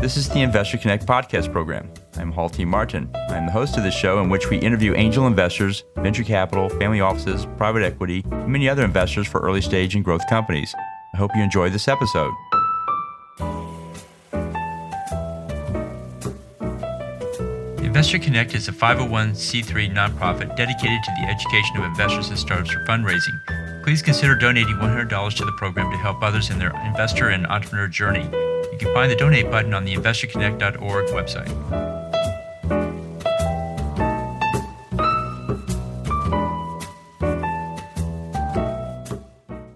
This is the Investor Connect podcast program. I'm Hall T. Martin. I'm the host of this show in which we interview angel investors, venture capital, family offices, private equity, and many other investors for early stage and growth companies. I hope you enjoy this episode. Investor Connect is a 501c3 nonprofit dedicated to the education of investors and startups for fundraising. Please consider donating $100 to the program to help others in their investor and entrepreneur journey. You can find the donate button on the investorconnect.org website.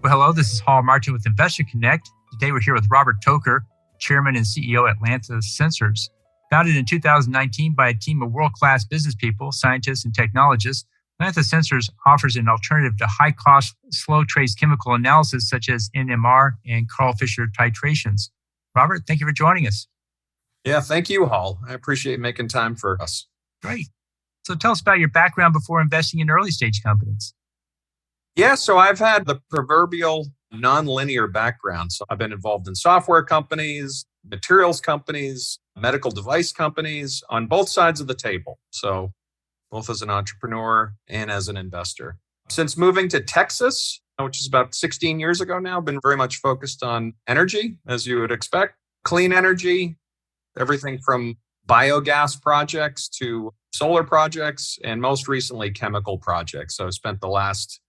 Well, hello, this is Hall Martin with Investor Connect. Today we're here with Robert Toker, Chairman and CEO at Lantha Sensors. Founded in 2019 by a team of world-class business people, scientists, and technologists, Lantha Sensors offers an alternative to high-cost, slow-trace chemical analysis such as NMR and Carl Fisher titrations. Robert, thank you for joining us. Yeah, thank you, Hall. I appreciate making time for us. Great. So tell us about your background before investing in early-stage companies. Yeah, so I've had the proverbial nonlinear background. So I've been involved in software companies, materials companies, medical device companies on both sides of the table. So both as an entrepreneur and as an investor. Since moving to Texas, which is about 16 years ago now, been very much focused on energy, as you would expect, clean energy, everything from biogas projects to solar projects, and most recently chemical projects. So I spent the last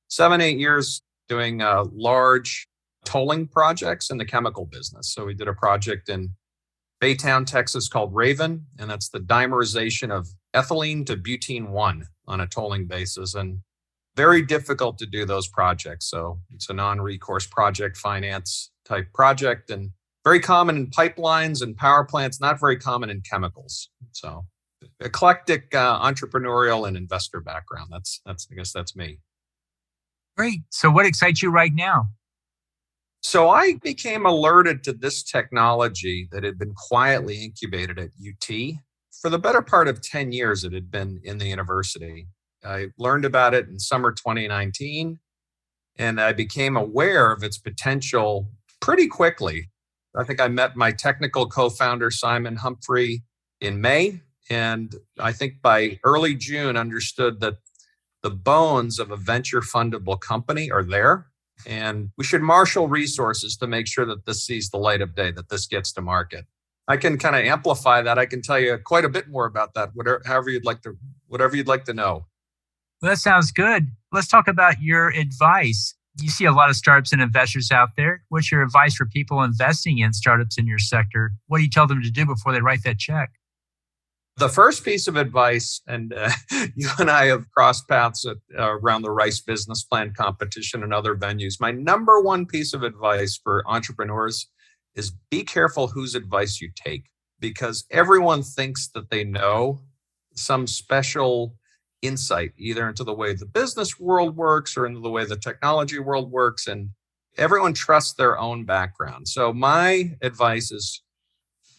7-8 years doing large tolling projects in the chemical business. So we did a project in Baytown, Texas called Raven, and that's the dimerization of ethylene to butene 1 on a tolling basis. And very difficult to do those projects. So it's a non-recourse project finance type project and very common in pipelines and power plants, not very common in chemicals. So eclectic entrepreneurial and investor background. That's I guess that's me. Great. So what excites you right now? So I became alerted to this technology that had been quietly incubated at UT. For the better part of 10 years, it had been in the university. I learned about it in summer 2019, and I became aware of its potential pretty quickly. I think I met my technical co-founder, Simon Humphrey, in May, and I think by early June understood that the bones of a venture fundable company are there. And we should marshal resources to make sure that this sees the light of day, that this gets to market. I can kind of amplify that. I can tell you quite a bit more about that, whatever you'd like to know. Well, that sounds good. Let's talk about your advice. You see a lot of startups and investors out there. What's your advice for people investing in startups in your sector? What do you tell them to do before they write that check? The first piece of advice, and you and I have crossed paths around the Rice Business Plan competition and other venues. My number one piece of advice for entrepreneurs is be careful whose advice you take, because everyone thinks that they know some special insight, either into the way the business world works or into the way the technology world works, and everyone trusts their own background. So my advice is,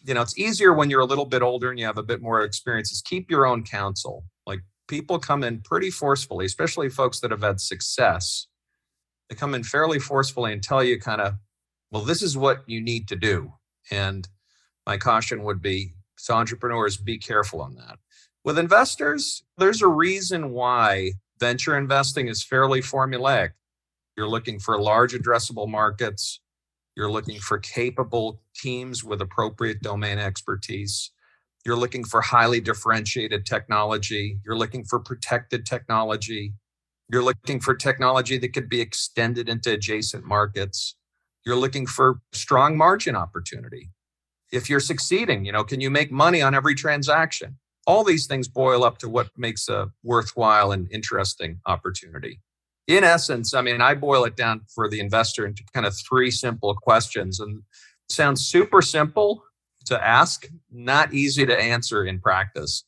it's easier when you're a little bit older and you have a bit more experience, is keep your own counsel. Like, people come in pretty forcefully, especially folks that have had success. They come in fairly forcefully and tell you kind of, well, this is what you need to do. And my caution would be, so entrepreneurs, be careful on that. With investors, there's a reason why venture investing is fairly formulaic. You're looking for large addressable markets. You're looking for capable teams with appropriate domain expertise. You're looking for highly differentiated technology. You're looking for protected technology. You're looking for technology that could be extended into adjacent markets. You're looking for strong margin opportunity. If you're succeeding, can you make money on every transaction? All these things boil up to what makes a worthwhile and interesting opportunity. In essence, I boil it down for the investor into kind of 3 simple questions, and it sounds super simple to ask, not easy to answer in practice.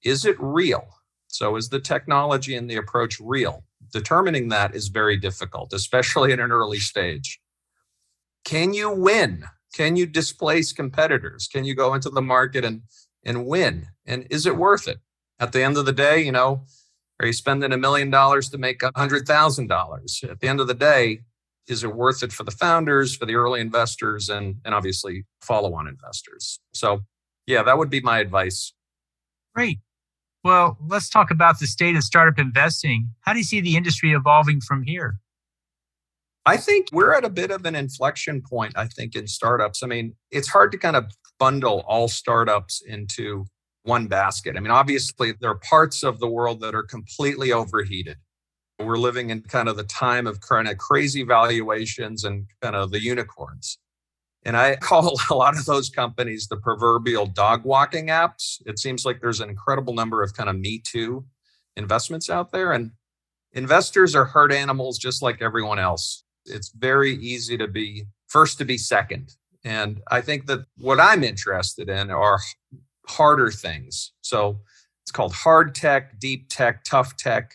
Is it real? So is the technology and the approach real? Determining that is very difficult, especially in an early stage. Can you win? Can you displace competitors? Can you go into the market and win? And is it worth it? At the end of the day, are you spending $1 million to make $100,000? At the end of the day, Is it worth it for the founders, for the early investors, and obviously follow-on investors? So yeah, that would be my advice. Great. Well, let's talk about the state of startup investing. How do you see the industry evolving from here? I think we're at a bit of an inflection point, I think, in startups. I mean, it's hard to kind of bundle all startups into one basket. I mean, obviously, there are parts of the world that are completely overheated. We're living in kind of the time of kind of crazy valuations and kind of the unicorns. And I call a lot of those companies the proverbial dog walking apps. It seems like there's an incredible number of kind of Me Too investments out there. And investors are herd animals just like everyone else. It's very easy to be first to be second. And I think that what I'm interested in are harder things. So it's called hard tech, deep tech, tough tech,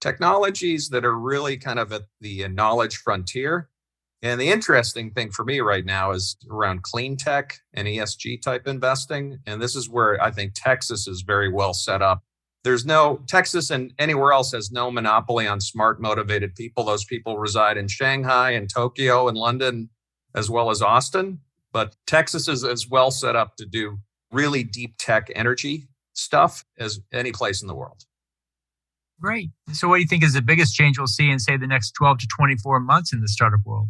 technologies that are really kind of at the knowledge frontier. And the interesting thing for me right now is around clean tech and ESG type investing. And this is where I think Texas is very well set up. Texas and anywhere else has no monopoly on smart, motivated people. Those people reside in Shanghai and Tokyo and London, as well as Austin. But Texas is as well set up to do really deep tech energy stuff as any place in the world. Great. So what do you think is the biggest change we'll see in, say, the next 12 to 24 months in the startup world?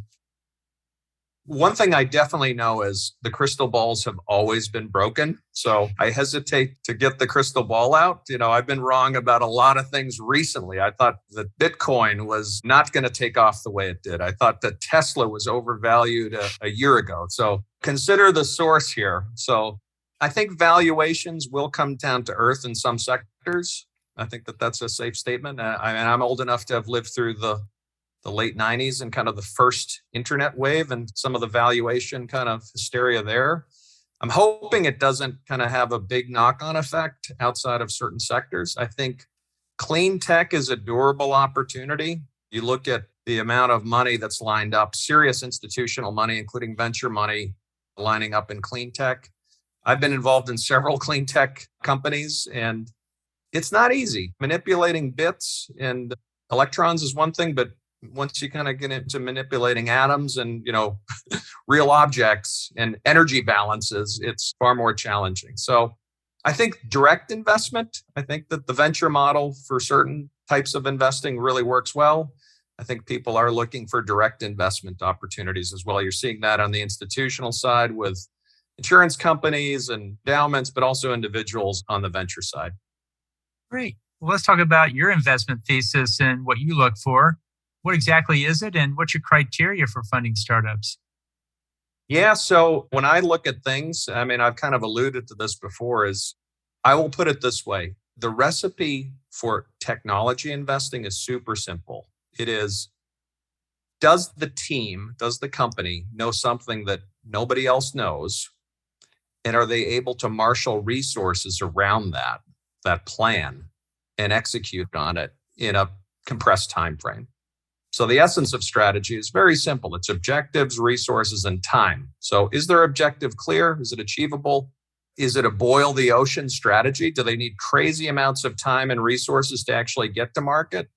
One thing I definitely know is the crystal balls have always been broken. So I hesitate to get the crystal ball out. I've been wrong about a lot of things recently. I thought that Bitcoin was not going to take off the way it did. I thought that Tesla was overvalued a year ago. So consider the source here. So I think valuations will come down to earth in some sectors. I think that that's a safe statement. I'm old enough to have lived through the late 90s and kind of the first internet wave and some of the valuation kind of hysteria there. I'm hoping it doesn't kind of have a big knock-on effect outside of certain sectors. I think clean tech is a durable opportunity. You look at the amount of money that's lined up, serious institutional money, including venture money, lining up in clean tech. I've been involved in several clean tech companies, and it's not easy. Manipulating bits and electrons is one thing, but once you kind of get into manipulating atoms and, real objects and energy balances, it's far more challenging. So I think direct investment, I think that the venture model for certain types of investing really works well. I think people are looking for direct investment opportunities as well. You're seeing that on the institutional side with insurance companies and endowments, but also individuals on the venture side. Great. Well, let's talk about your investment thesis and what you look for. What exactly is it, and what's your criteria for funding startups? Yeah, so when I look at things, I mean, I've kind of alluded to this before, is I will put it this way. The recipe for technology investing is super simple. It is, does the company know something that nobody else knows? And are they able to marshal resources around that plan and execute on it in a compressed time frame? So the essence of strategy is very simple. It's objectives, resources, and time. So is their objective clear? Is it achievable? Is it a boil the ocean strategy? Do they need crazy amounts of time and resources to actually get to market?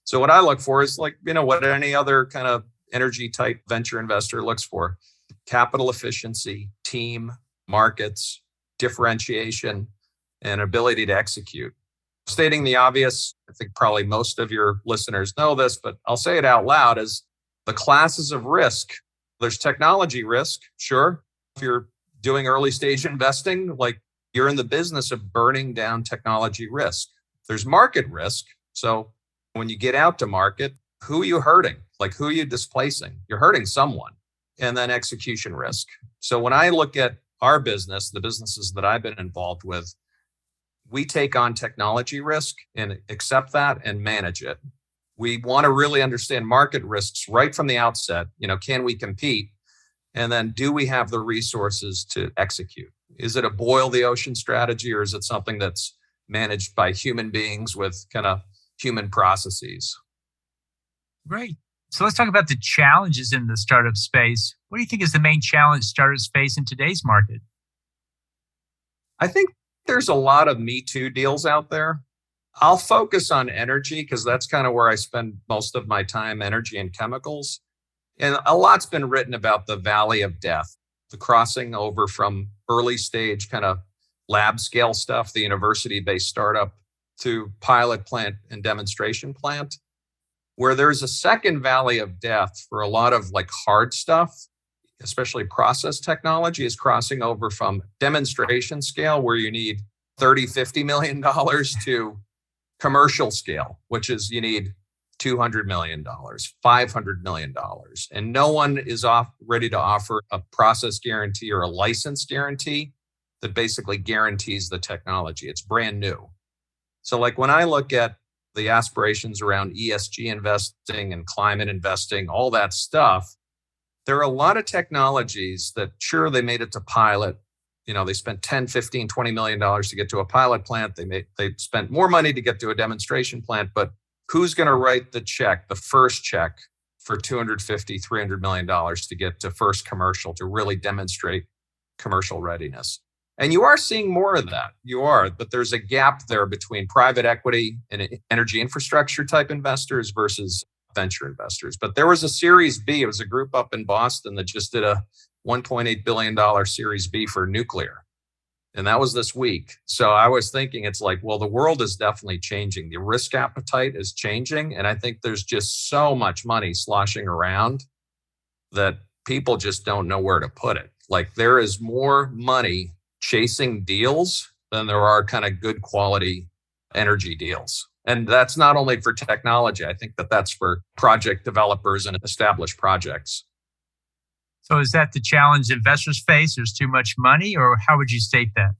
So what I look for is what any other kind of energy type venture investor looks for: capital efficiency, team, markets, differentiation, and ability to execute. Stating the obvious, I think probably most of your listeners know this, but I'll say it out loud, is the classes of risk. There's technology risk, sure. If you're doing early stage investing, you're in the business of burning down technology risk. There's market risk. So when you get out to market, who are you hurting? Who are you displacing? You're hurting someone. And then execution risk. So when I look at our business, the businesses that I've been involved with, we take on technology risk and accept that and manage it. We want to really understand market risks right from the outset. Can we compete? And then do we have the resources to execute? Is it a boil the ocean strategy, or is it something that's managed by human beings with kind of human processes? Great. So let's talk about the challenges in the startup space. What do you think is the main challenge startups face in today's market? I think there's a lot of Me Too deals out there. I'll focus on energy because that's kind of where I spend most of my time, energy and chemicals. And a lot's been written about the valley of death, the crossing over from early stage kind of lab scale stuff, the university based startup, to pilot plant and demonstration plant, where there's a second valley of death for a lot of like hard stuff, especially process technology, is crossing over from demonstration scale, where you need $30, $50 million, to commercial scale, which is you need $200 million, $500 million. And no one is ready to offer a process guarantee or a license guarantee that basically guarantees the technology. It's brand new. So like when I look at the aspirations around ESG investing and climate investing, all that stuff, there are a lot of technologies that, sure, they made it to pilot. They spent $10, $15, $20 million to get to a pilot plant. They spent more money to get to a demonstration plant, but who's going to write the check, the first check for $250, $300 million to get to first commercial, to really demonstrate commercial readiness? And you are seeing more of that. You are, but there's a gap there between private equity and energy infrastructure type investors versus venture investors. But there was a Series B. It was a group up in Boston that just did a $1.8 billion Series B for nuclear. And that was this week. So I was thinking, it's like, well, the world is definitely changing. The risk appetite is changing. And I think there's just so much money sloshing around that people just don't know where to put it. Like, there is more money chasing deals than there are kind of good quality energy deals. And that's not only for technology. I think that's for project developers and established projects. So is that the challenge investors face? There's too much money, or how would you state that?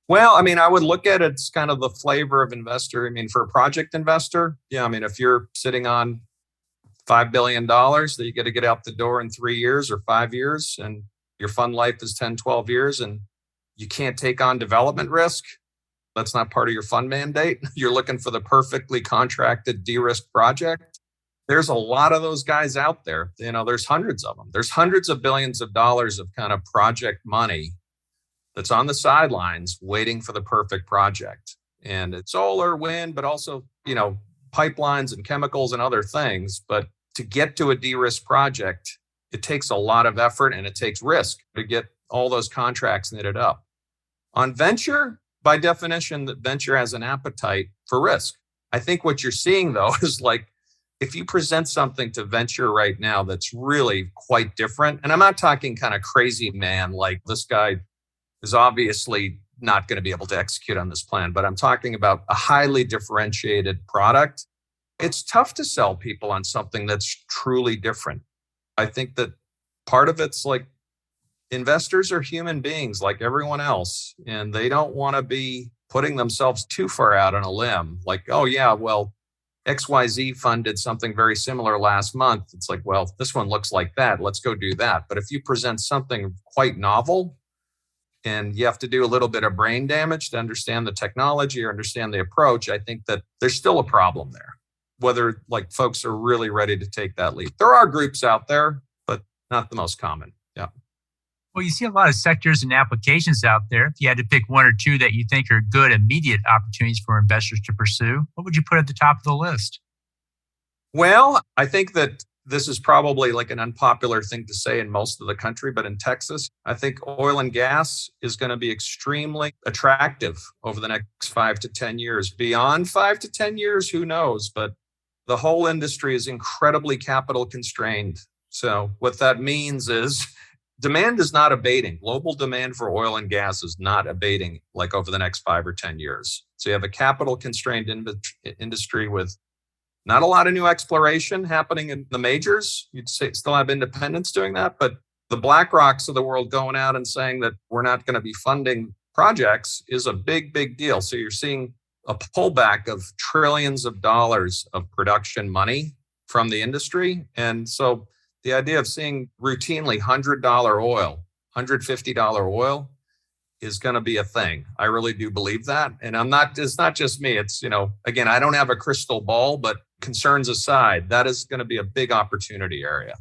Well, I would look at it as kind of the flavor of investor. For a project investor, if you're sitting on $5 billion that you got to get out the door in 3 years or 5 years, and your fund life is 10, 12 years, and you can't take on development risk, that's not part of your fund mandate. You're looking for the perfectly contracted, de-risked project. There's a lot of those guys out there. There's hundreds of them. There's hundreds of billions of dollars of kind of project money that's on the sidelines waiting for the perfect project. And it's solar, wind, but also, pipelines and chemicals and other things. But to get to a de-risk project, it takes a lot of effort and it takes risk to get all those contracts knitted up. On venture, by definition, that venture has an appetite for risk. I think what you're seeing, though, is like, if you present something to venture right now that's really quite different, and I'm not talking kind of crazy man, like this guy is obviously not going to be able to execute on this plan, but I'm talking about a highly differentiated product. It's tough to sell people on something that's truly different. I think that part of it's like, investors are human beings like everyone else, and they don't want to be putting themselves too far out on a limb. Like, oh yeah, well, XYZ fund did something very similar last month. It's like, well, this one looks like that. Let's go do that. But if you present something quite novel and you have to do a little bit of brain damage to understand the technology or understand the approach, I think that there's still a problem there, whether like folks are really ready to take that leap. There are groups out there, but not the most common. Yeah. Well, you see a lot of sectors and applications out there. If you had to pick one or two that you think are good immediate opportunities for investors to pursue, what would you put at the top of the list? Well, I think that this is probably like an unpopular thing to say in most of the country, but in Texas, I think oil and gas is going to be extremely attractive over the next 5 to 10 years. Beyond 5 to 10 years, who knows? But the whole industry is incredibly capital constrained. So what that means is demand is not abating. Global demand for oil and gas is not abating like over the next 5 or 10 years. So you have a capital constrained industry with not a lot of new exploration happening in the majors. You'd still have independents doing that, but the BlackRocks of the world going out and saying that we're not going to be funding projects is a big, big deal. So you're seeing a pullback of trillions of dollars of production money from the industry. And so the idea of seeing routinely $100 oil, $150 oil is going to be a thing. I really do believe that. And it's not just me. It's, again, I don't have a crystal ball, but concerns aside, that is going to be a big opportunity area.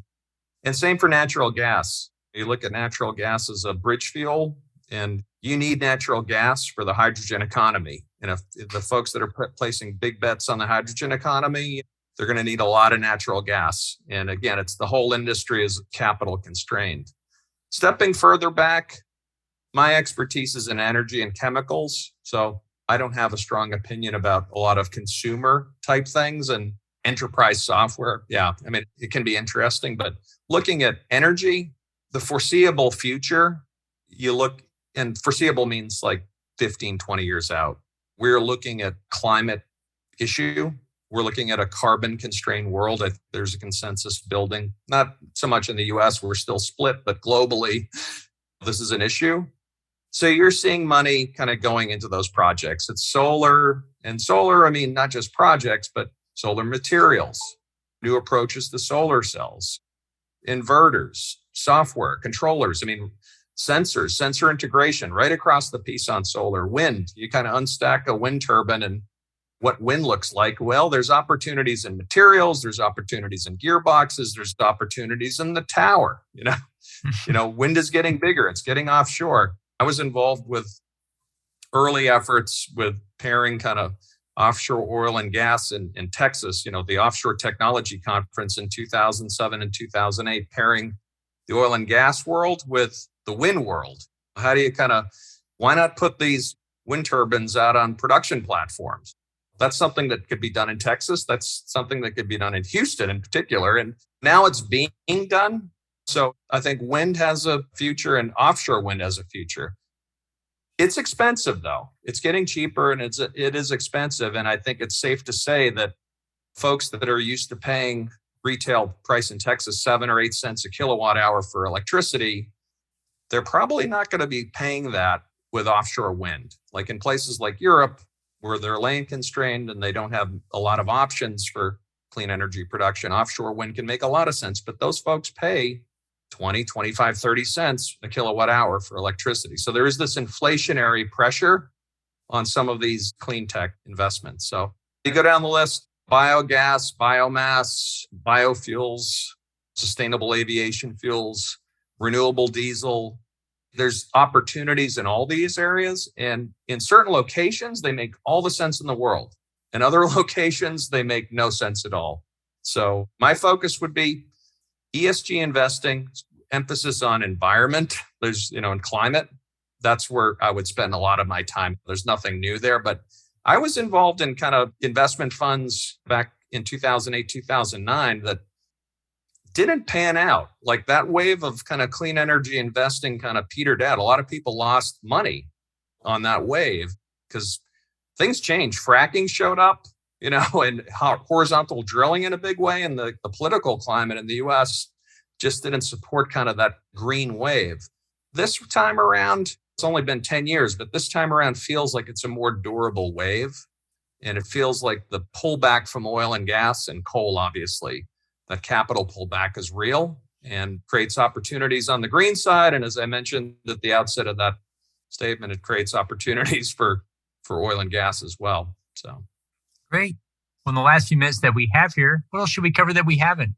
And same for natural gas. You look at natural gas as a bridge fuel, and you need natural gas for the hydrogen economy. And if the folks that are placing big bets on the hydrogen economy, they're going to need a lot of natural gas. And again, it's the whole industry is capital constrained. Stepping further back, my expertise is in energy and chemicals. So I don't have a strong opinion about a lot of consumer type things and enterprise software. Yeah, I mean, it can be interesting, but looking at energy, the foreseeable future, you look, and foreseeable means like 15, 20 years out. We're looking at climate issue. We're looking at a carbon constrained world. There's a consensus building, not so much in the US, we're still split, but globally, this is an issue. So you're seeing money kind of going into those projects. It's solar, and solar, I mean, not just projects, but solar materials, new approaches to solar cells, inverters, software, controllers. I mean, sensors, sensor integration right across the piece on solar. Wind, you kind of unstack a wind turbine and what wind looks like. Well, there's opportunities in materials, there's opportunities in gearboxes, there's opportunities in the tower. Wind is getting bigger, it's getting offshore. I was involved with early efforts with pairing kind of offshore oil and gas in Texas, the Offshore Technology Conference in 2007 and 2008, pairing the oil and gas world with the wind world. How do you why not put these wind turbines out on production platforms? That's something that could be done in Texas. That's something that could be done in Houston in particular. And now it's being done. So I think wind has a future and offshore wind has a future. It's expensive though. It's getting cheaper and it is expensive. And I think it's safe to say that folks that are used to paying retail price in Texas 7 or 8 cents a kilowatt hour for electricity, they're probably not going to be paying that with offshore wind. Like in places like Europe, where they're land constrained and they don't have a lot of options for clean energy production, offshore wind can make a lot of sense. But those folks pay 20, 25, 30 cents a kilowatt hour for electricity. So there is this inflationary pressure on some of these clean tech investments. So you go down the list, biogas, biomass, biofuels, sustainable aviation fuels, renewable diesel. There's opportunities in all these areas. And in certain locations, they make all the sense in the world. In other locations, they make no sense at all. So my focus would be ESG investing, emphasis on environment. There's, in climate, that's where I would spend a lot of my time. There's nothing new there, but I was involved in kind of investment funds back in 2008, 2009 that didn't pan out. Like that wave of kind of clean energy investing kind of petered out. A lot of people lost money on that wave because things changed. Fracking showed up, and horizontal drilling in a big way. And the political climate in the US just didn't support kind of that green wave. This time around, it's only been 10 years, but this time around feels like it's a more durable wave. And it feels like the pullback from oil and gas and coal, obviously, that capital pullback is real and creates opportunities on the green side. And as I mentioned at the outset of that statement, it creates opportunities for oil and gas as well. So great. Well, in the last few minutes that we have here, what else should we cover that we haven't?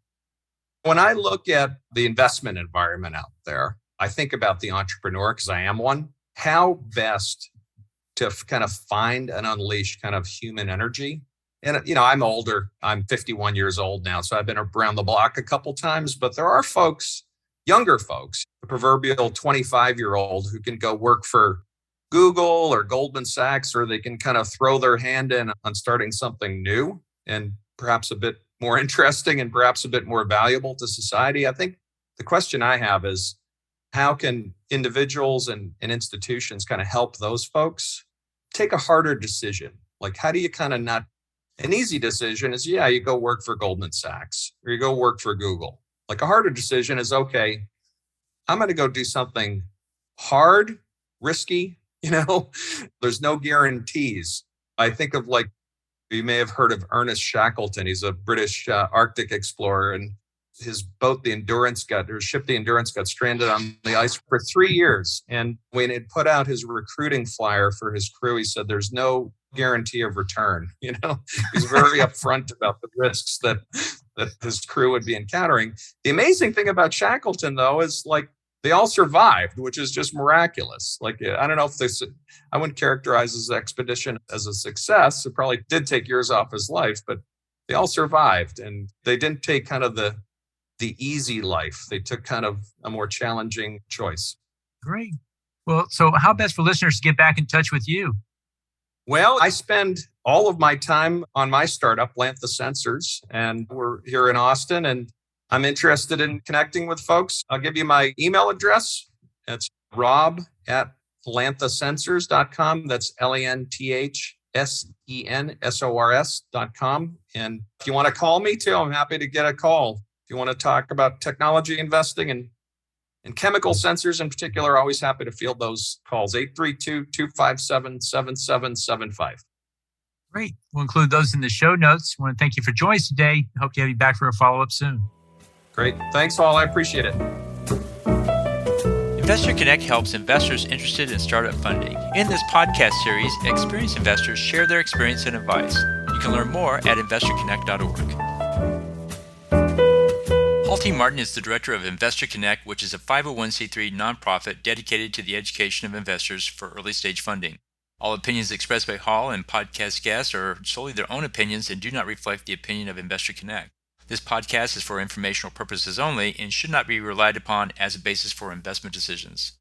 When I look at the investment environment out there, I think about the entrepreneur because I am one. How best to kind of find and unleash kind of human energy. And, I'm older. I'm 51 years old now. So I've been around the block a couple times, but there are folks, younger folks, the proverbial 25-year-old who can go work for Google or Goldman Sachs, or they can kind of throw their hand in on starting something new and perhaps a bit more interesting and perhaps a bit more valuable to society. I think the question I have is, how can individuals and institutions kind of help those folks take a harder decision? Like, how do you kind of not, an easy decision is, you go work for Goldman Sachs or you go work for Google. Like a harder decision is, okay, I'm going to go do something hard, risky, there's no guarantees. I think of you may have heard of Ernest Shackleton. He's a British Arctic explorer, and his boat, the Endurance, got stranded on the ice for 3 years. And when it put out his recruiting flyer for his crew, he said, there's no guarantee of return. He's very upfront about the risks that his crew would be encountering. The amazing thing about Shackleton, though, is they all survived, which is just miraculous. I don't know if I wouldn't characterize his expedition as a success. It probably did take years off his life, but they all survived, and they didn't take kind of the easy life. They took kind of a more challenging choice. Great. Well, so how best for listeners to get back in touch with you? Well, I spend all of my time on my startup, Lantha Sensors, and we're here in Austin, and I'm interested in connecting with folks. I'll give you my email address. It's rob@lanthasensors.com. That's LANTHSENSORS.com. And if you want to call me too, I'm happy to get a call. If you want to talk about technology investing and chemical sensors in particular, always happy to field those calls. 832-257-7775. Great. We'll include those in the show notes. I want to thank you for joining us today. Hope to have you back for a follow-up soon. Great. Thanks all. I appreciate it. Investor Connect helps investors interested in startup funding. In this podcast series, experienced investors share their experience and advice. You can learn more at investorconnect.org. Paul T. Martin is the director of Investor Connect, which is a 501c3 nonprofit dedicated to the education of investors for early-stage funding. All opinions expressed by Hall and podcast guests are solely their own opinions and do not reflect the opinion of Investor Connect. This podcast is for informational purposes only and should not be relied upon as a basis for investment decisions.